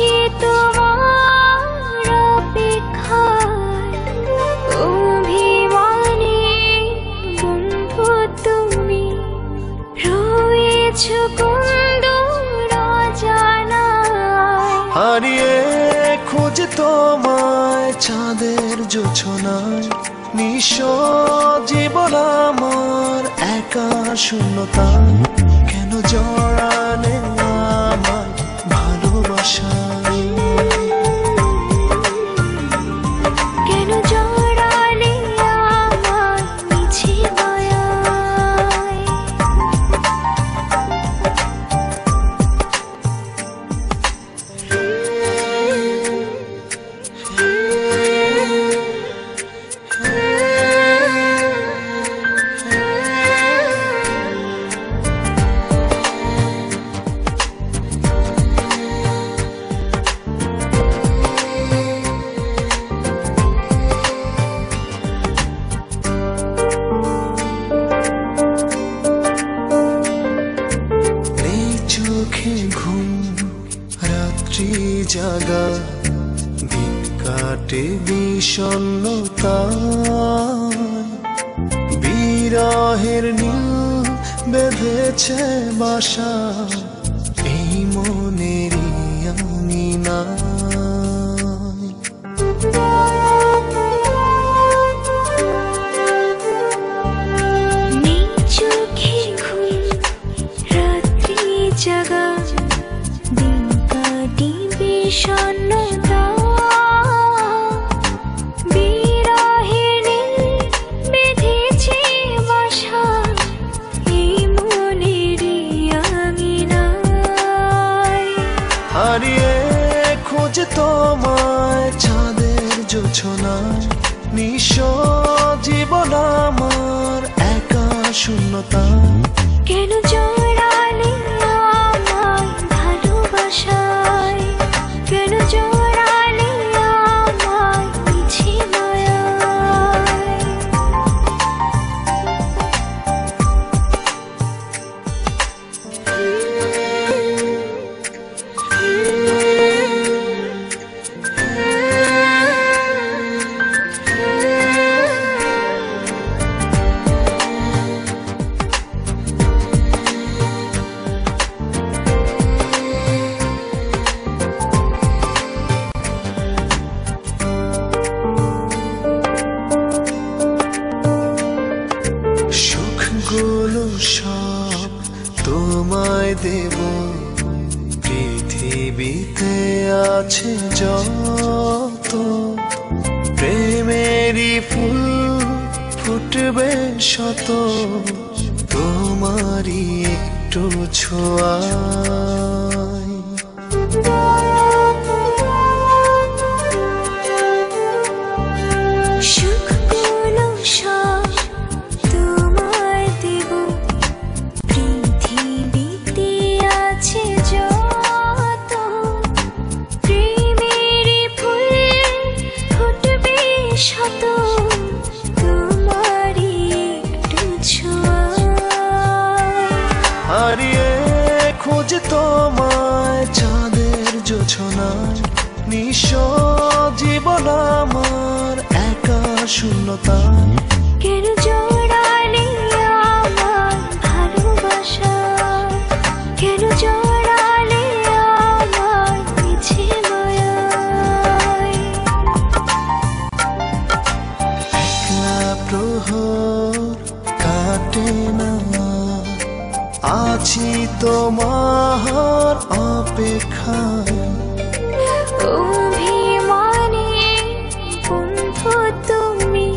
আছি তোমার অপেক্ষায়, অভিমানী বন্ধু তুমি রয়েছো কোন দূর অজানায়। হারিয়ে খুঁজে তোমায় চাঁদের জোছনায়, নিঃস্ব জীবন আমার একা শূন্যতায়। কেন জড়ালে আমায় ভালোবাসায়, কেন জড়ালে আমায় মিছে মায়ায়। চোখে ঘুম রাত্রি জাগা, দিন কাটে বিষণ্ণতায়। বিরহের নীল বেঁধেছে বাসা এই মনেরই আঙিনায়। নেই চোখে ঘুম রাত্রি জাগা, দিন কাটি বিষণ্ণতা। বিরহের নীল বেঁধেছে বাসা এই মনেরই আঙিনায়। হারিয়ে খুঁজে তোমায় চাঁদের জোছনায়, নিঃস্ব জীবন আমার একা শূন্যতায়। কেন জড়ালে আমায় ভালোবাসায়, কেন জড়ালে আমায় মিছে মায়ায়। সুখগুলো সব তোমায় দেব, পৃথিবীতে আছে যত। প্রেমেরই ফুল ফুটবে শত, তোমারই একটু ছোঁয়ায়। সুখগুলো সব তোমায় দেব, পৃথিবীতে আছে যত। প্রেমেরই ফুল ফুটবে শত, তোমারই একটু ছোঁয়ায়। হারিয়ে খুঁজে তোমায় চাঁদের জোছনায়, নিঃস্ব জীবন আমার একা শূন্যতায়। কেন জড়ালে আমায় ভালোবাসায়, কেন জড়ালে আমায় মিছে মায়ায়। একলা প্রহর কাটে না, আছি তোমার অপেক্ষায়। অভিমানী বন্ধু তুমি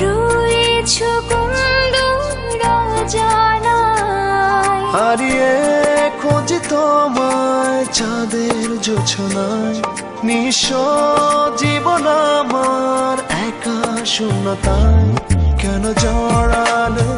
রয়েছো কোন দূর অজানায়। হারিয়ে খুঁজি তোমায় চাঁদের জোছনায়, নিঃস্ব জীবন আমার একা শূন্যতায়। কেন জড়ালে